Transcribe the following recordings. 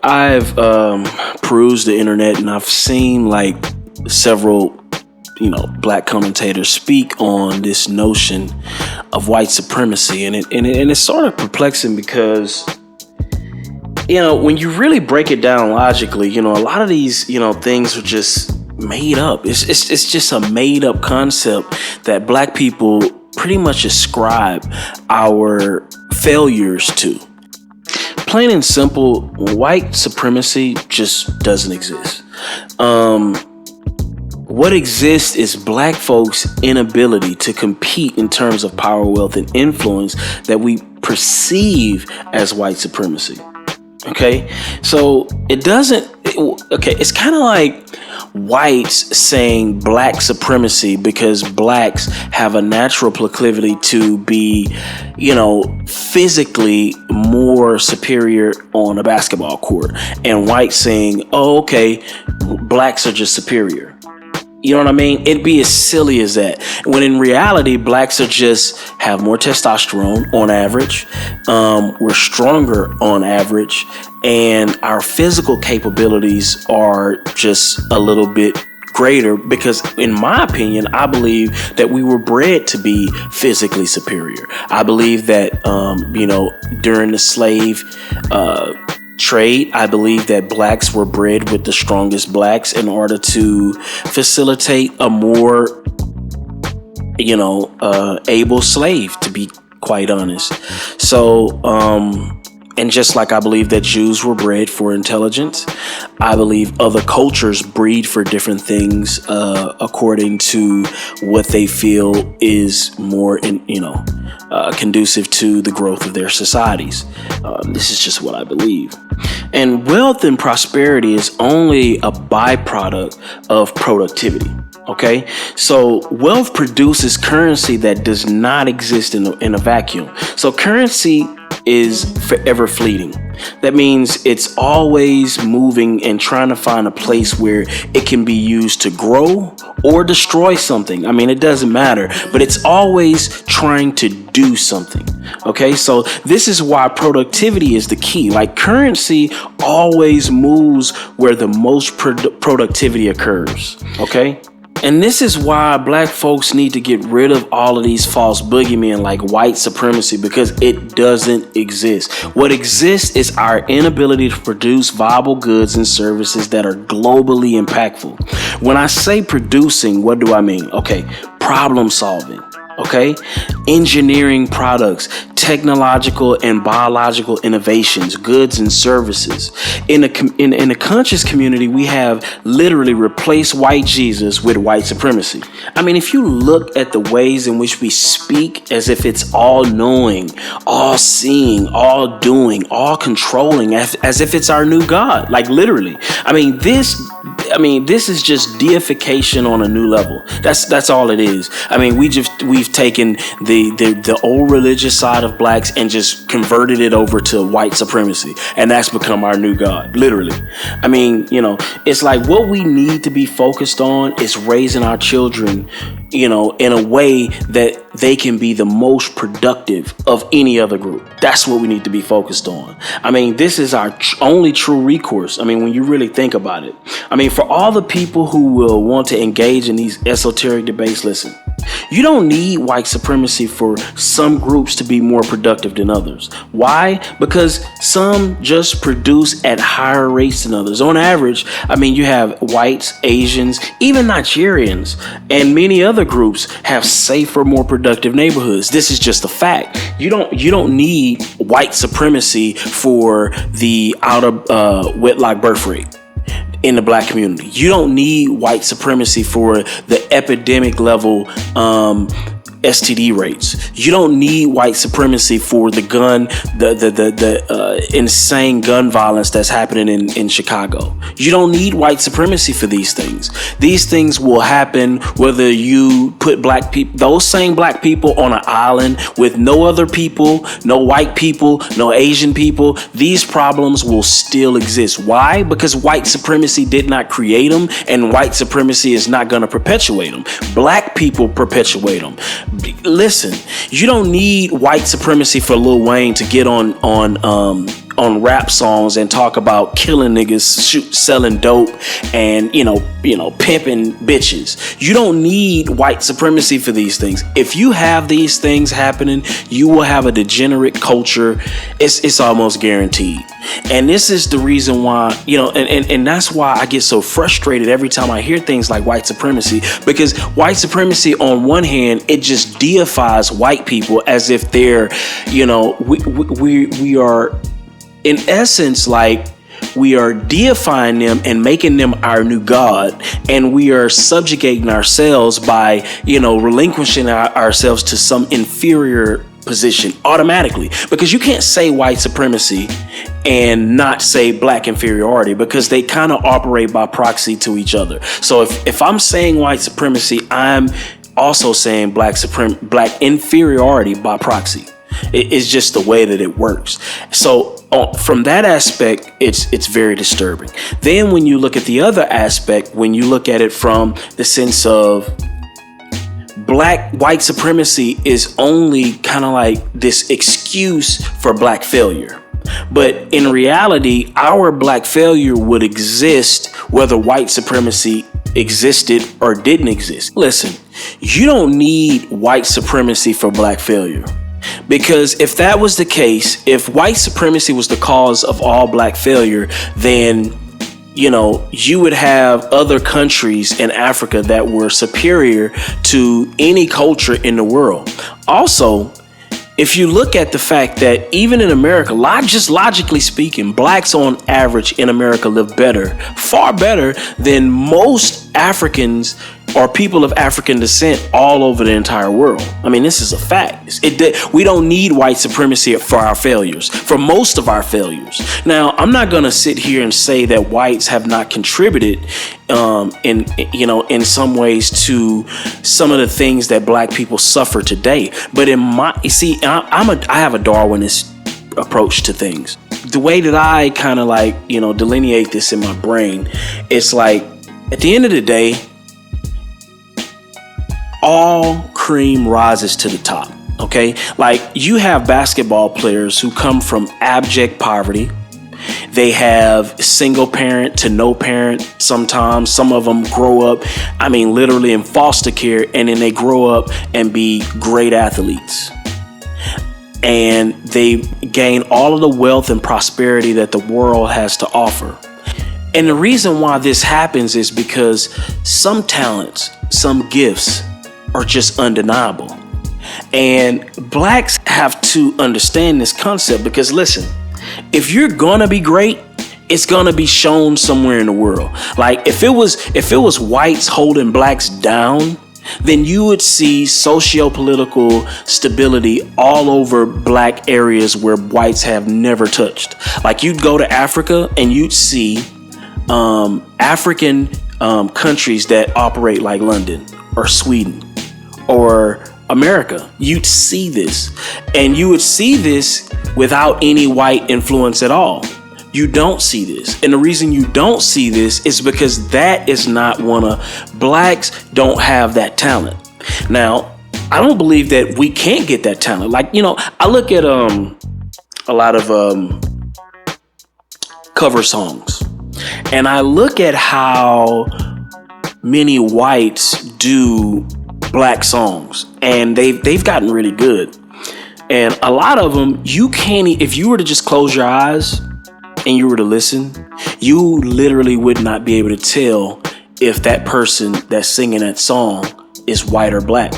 I've perused the internet and I've seen like several, black commentators speak on this notion of white supremacy, and it's sort of perplexing because, when you really break it down logically, a lot of these, things are just made up. It's just a made up concept that black people pretty much ascribe our failures to. Plain and simple, white supremacy just doesn't exist. What exists is black folks' inability to compete in terms of power, wealth, and influence that we perceive as white supremacy. Okay, so it's kind of like whites saying black supremacy because blacks have a natural proclivity to be, physically more superior on a basketball court, and whites saying, oh, okay, blacks are just superior. You know what I mean? It'd be as silly as that. When in reality, blacks are just have more testosterone on average. We're stronger on average. And our physical capabilities are just a little bit greater because, in my opinion, I believe that we were bred to be physically superior. I believe that, during the slave trade, I believe that blacks were bred with the strongest blacks in order to facilitate a more, able slave, to be quite honest. So, and just like I believe that Jews were bred for intelligence, I believe other cultures breed for different things according to what they feel is more, conducive to the growth of their societies. This is just what I believe. And wealth and prosperity is only a byproduct of productivity. Okay, so wealth produces currency that does not exist in a vacuum. So currency is forever fleeting. That means it's always moving and trying to find a place where it can be used to grow or destroy something. I mean, it doesn't matter, but it's always trying to do something. Okay, so this is why productivity is the key. Like, currency always moves where the most productivity occurs. Okay. And this is why black folks need to get rid of all of these false boogeymen like white supremacy, because it doesn't exist. What exists is our inability to produce viable goods and services that are globally impactful. When I say producing, what do I mean? Okay, problem solving. Okay, engineering products, technological and biological innovations, goods and services. In a conscious community, we have literally replaced white Jesus with white supremacy. I mean, if you look at the ways in which we speak as if it's all knowing, all seeing, all doing, all controlling, as if it's our new God, like literally. I mean, this is just deification on a new level. That's all it is. I mean, we've taken the old religious side of blacks and just converted it over to white supremacy, and that's become our new God, literally. I mean, it's like what we need to be focused on is raising our children, in a way that they can be the most productive of any other group. That's what we need to be focused on. I mean, this is our only true recourse. I mean, when you really think about it. I mean, for all the people who will want to engage in these esoteric debates, listen, you don't need white supremacy for some groups to be more productive than others. Why? Because some just produce at higher rates than others. On average, I mean, you have whites, Asians, even Nigerians, and many other groups have safer, more productive neighborhoods. This is just a fact. You don't need white supremacy for the out of wedlock birth rate in the black community. You don't need white supremacy for the epidemic level STD rates. You don't need white supremacy for the insane gun violence that's happening in Chicago. You don't need white supremacy for these things. These things will happen whether you put those same black people on an island with no other people, no white people, no Asian people. These problems will still exist. Why? Because white supremacy did not create them, and white supremacy is not going to perpetuate them. Black people perpetuate them. Listen, you don't need white supremacy for Lil Wayne to get on on rap songs and talk about killing niggas, selling dope, and pimping bitches. You don't need white supremacy for these things. If you have these things happening, you will have a degenerate culture. It's almost guaranteed. And this is the reason why, and that's why I get so frustrated every time I hear things like white supremacy, because white supremacy, on one hand, it just deifies white people as if they're, we are in essence, like, we are deifying them and making them our new God, and we are subjugating ourselves by, relinquishing ourselves to some inferior position automatically, because you can't say white supremacy and not say black inferiority, because they kind of operate by proxy to each other. So if I'm saying white supremacy, I'm also saying black inferiority by proxy. It's just the way that it works. So from that aspect, it's very disturbing. Then when you look at the other aspect, when you look at it from the sense of white supremacy is only kind of like this excuse for black failure. But in reality, our black failure would exist whether white supremacy existed or didn't exist. Listen, you don't need white supremacy for black failure. Because if that was the case, if white supremacy was the cause of all black failure, then you would have other countries in Africa that were superior to any culture in the world. Also, if you look at the fact that even in America, just logically speaking, blacks on average in America live better, far better than most Africans or people of African descent all over the entire world. I mean, this is a fact. We don't need white supremacy for our failures, for most of our failures. Now, I'm not going to sit here and say that whites have not contributed in some ways to some of the things that black people suffer today. But I have a Darwinist approach to things. The way that I kind of delineate this in my brain, it's like, at the end of the day, all cream rises to the top. Okay, like, you have basketball players who come from abject poverty. They have single parent to no parent. Sometimes some of them grow up, literally in foster care, and then they grow up and be great athletes. And they gain all of the wealth and prosperity that the world has to offer. And the reason why this happens is because some talents, some gifts are just undeniable. And blacks have to understand this concept, because listen, if you're gonna be great, it's gonna be shown somewhere in the world. Like, if it was whites holding blacks down, then you would see socio-political stability all over black areas where whites have never touched. Like, you'd go to Africa and you'd see African countries that operate like London or Sweden or America. You'd see this, and you would see this without any white influence at all. You don't see this. And the reason you don't see this is because that is not blacks don't have that talent. Now, I don't believe that we can't get that talent. Like, I look at a lot of cover songs, and I look at how many whites do black songs, and they've gotten really good. And a lot of them, you can't, if you were to just close your eyes and you were to listen, you literally would not be able to tell if that person that's singing that song is white or black,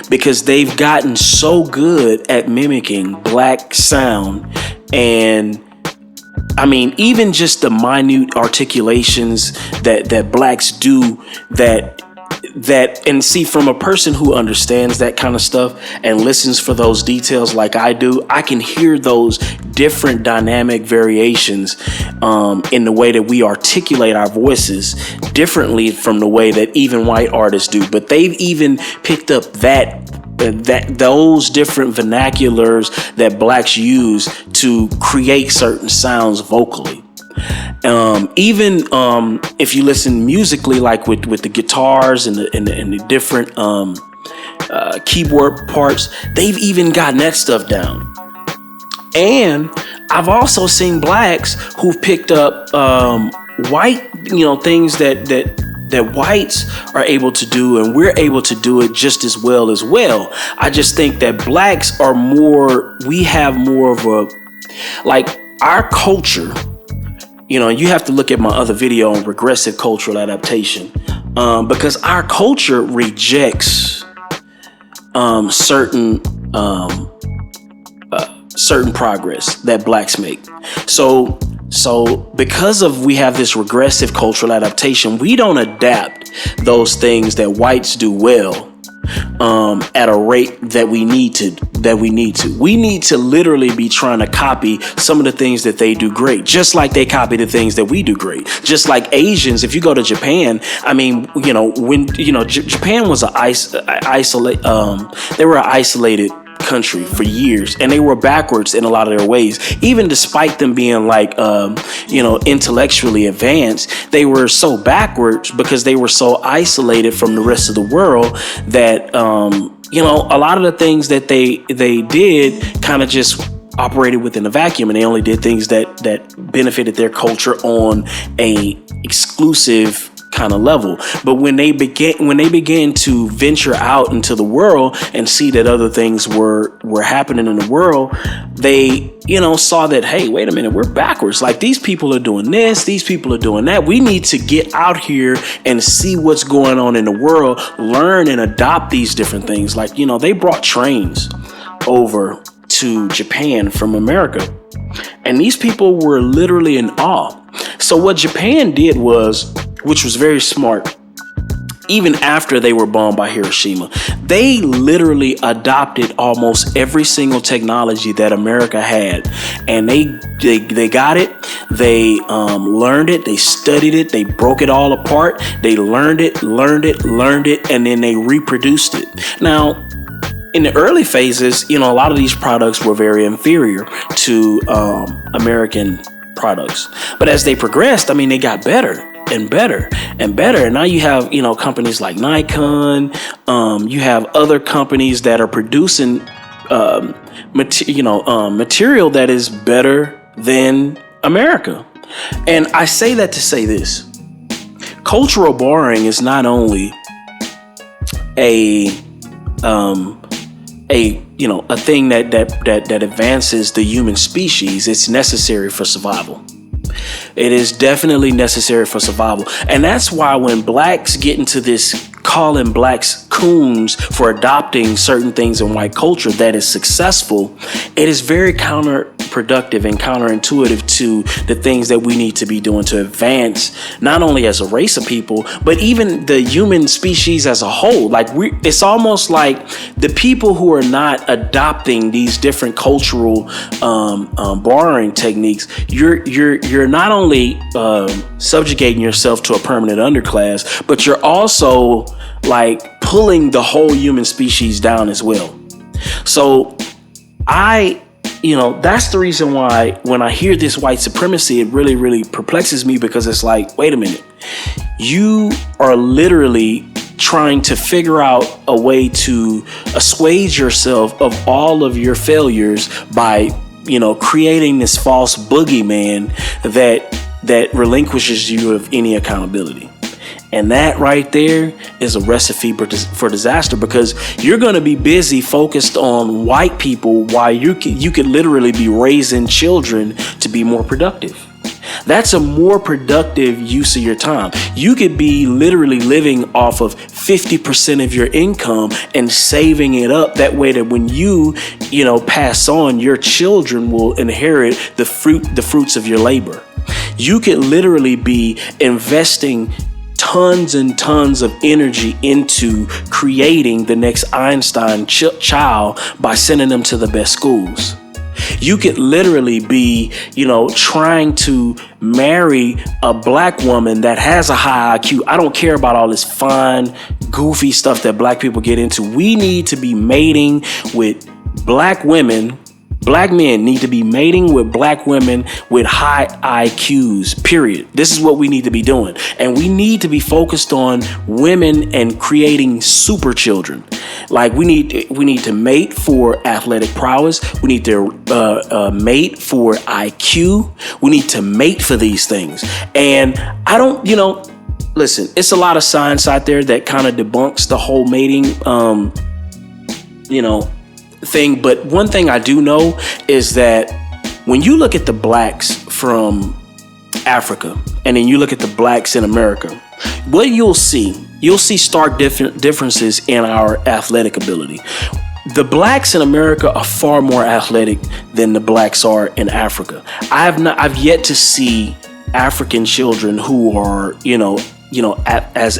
because they've gotten so good at mimicking black sound. And even just the minute articulations that blacks do, and see, from a person who understands that kind of stuff and listens for those details like I do, I can hear those different dynamic variations in the way that we articulate our voices differently from the way that even white artists do. But they've even picked up those different vernaculars that blacks use to create certain sounds vocally. If you listen musically, like with the guitars and the different keyboard parts, they've even gotten that stuff down. And I've also seen blacks who've picked up white, things that whites are able to do, and we're able to do it just as well as well. I just think that blacks are we have more of a, like, our culture, you have to look at my other video on regressive cultural adaptation, because our culture rejects certain progress that blacks make. So because we have this regressive cultural adaptation, we don't adapt those things that whites do well at a rate that we need to. We need to literally be trying to copy some of the things that they do great, just like they copy the things that we do great. Just like Asians, if you go to Japan, I mean, when Japan was they were an isolated country for years, and they were backwards in a lot of their ways. Even despite them being like intellectually advanced, they were so backwards because they were so isolated from the rest of the world that a lot of the things that they did kind of just operated within a vacuum, and they only did things that benefited their culture on a exclusive kind of level. But when they began to venture out into the world and see that other things were happening in the world, they saw that, hey, wait a minute, we're backwards. Like, these people are doing this, these people are doing that. We need to get out here and see what's going on in the world, learn and adopt these different things. Like, they brought trains over to Japan from America, and these people were literally in awe. So what Japan did was, which was very smart, even after they were bombed by Hiroshima, they literally adopted almost every single technology that America had, and they got it. They learned it. They studied it. They broke it all apart. They learned it, and then they reproduced it. Now, in the early phases, a lot of these products were very inferior to American products, but as they progressed, they got better and better and better. And now you have, companies like Nikon. You have other companies that are producing, material that is better than America. And I say that to say this: cultural borrowing is not only a thing that advances the human species. It's necessary for survival. It is definitely necessary for survival. And that's why when blacks get into this calling blacks coons for adopting certain things in white culture that is successful, it is very counterproductive and counterintuitive to the things that we need to be doing to advance not only as a race of people, but even the human species as a whole. Like, it's almost like the people who are not adopting these different cultural borrowing techniques, you're not only subjugating yourself to a permanent underclass, but you're also like pulling the whole human species down as well. So that's the reason why when I hear this white supremacy, it really, really perplexes me, because it's like, wait a minute, you are literally trying to figure out a way to assuage yourself of all of your failures by, creating this false boogeyman that relinquishes you of any accountability. And that right there is a recipe for disaster, because you're going to be busy focused on white people while you could literally be raising children to be more productive. That's a more productive use of your time. You could be literally living off of 50% of your income and saving it up. That way that when you pass on, your children will inherit the fruits of your labor. You could literally be investing tons and tons of energy into creating the next Einstein child by sending them to the best schools. You could literally be, trying to marry a black woman that has a high IQ. I don't care about all this fine, goofy stuff that black people get into. We need to be mating with black women, Black men need to be mating with black women with high IQs, period. This is what we need to be doing. And we need to be focused on women and creating super children. Like we need to mate for athletic prowess. We need to mate for IQ. We need to mate for these things. And I don't, listen, it's a lot of science out there that kind of debunks the whole mating, thing. But one thing I do know is that when you look at the blacks from Africa and then you look at the blacks in America, what you'll see stark differences in our athletic ability. The blacks in America are far more athletic than the blacks are in Africa. I've yet to see African children who are, as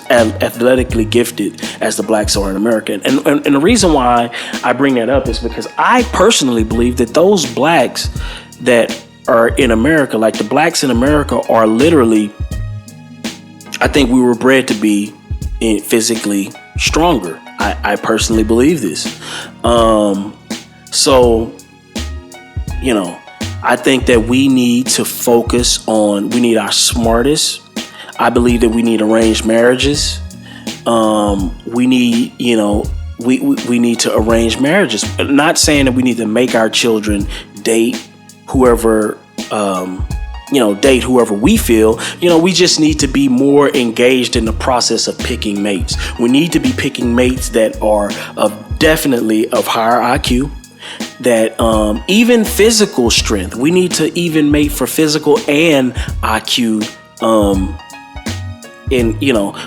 athletically gifted as the blacks are in America. And the reason why I bring that up is because I personally believe that those blacks that are in America, like the blacks in America, are literally, I think we were bred to be physically stronger. I personally believe this. I think that we need to focus on, we need our smartest. I believe that we need arranged marriages. We need, we need to arrange marriages. Not saying that we need to make our children date whoever, date whoever we feel. We just need to be more engaged in the process of picking mates. We need to be picking mates that are definitely of higher IQ. That even physical strength, we need to even mate for physical and IQ.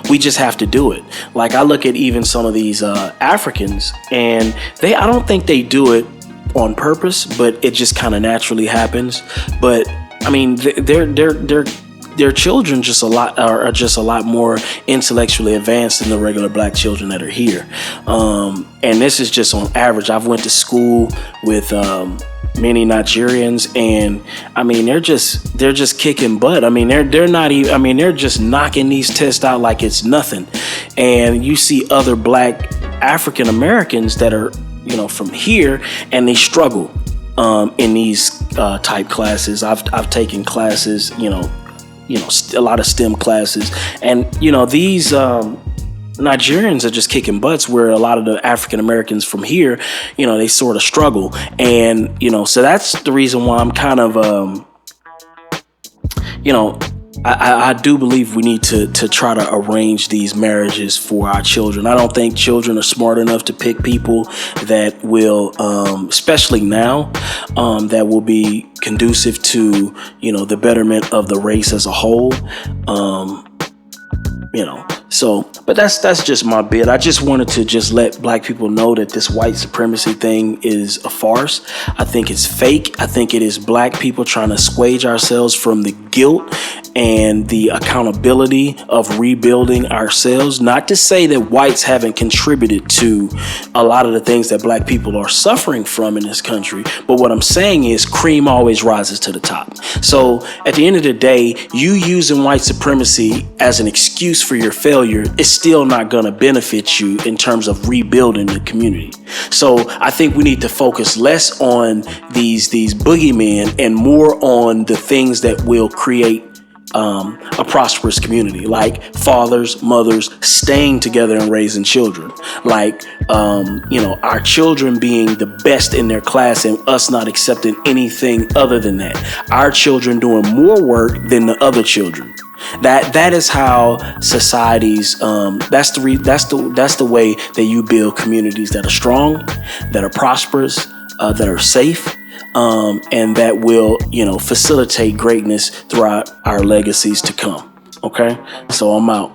We just have to do it. Like I look at even some of these Africans, and I don't think they do it on purpose, but it just kind of naturally happens. But I mean, their children are just a lot more intellectually advanced than the regular black children that are here. And this is just on average. I've went to school with many Nigerians, and I mean they're just kicking butt. I mean they're not even. I mean they're just knocking these tests out like it's nothing. And you see other black African Americans that are from here, and they struggle in these type classes. I've taken classes, a lot of STEM classes, and these Nigerians are just kicking butts, where a lot of the African Americans from here, they sort of struggle. And so that's the reason why I'm kind of I do believe we need to try to arrange these marriages for our children. I don't think children are smart enough to pick people that will, especially now, that will be conducive to, the betterment of the race as a whole. But that's just my bit. I just wanted to just let black people know that this white supremacy thing is a farce. I think it's fake. I think it is black people trying to assuage ourselves from the guilt and the accountability of rebuilding ourselves. Not to say that whites haven't contributed to a lot of the things that black people are suffering from in this country, but what I'm saying is cream always rises to the top. So at the end of the day, you using white supremacy as an excuse for your failure is still not going to benefit you in terms of rebuilding the community. So I think we need to focus less on these boogeymen and more on the things that will create a prosperous community, like fathers, mothers staying together and raising children, like our children being the best in their class and us not accepting anything other than that, our children doing more work than the other children. That is how societies. That's the way that you build communities that are strong, that are prosperous, that are safe. And that will, facilitate greatness throughout our legacies to come. Okay, so I'm out.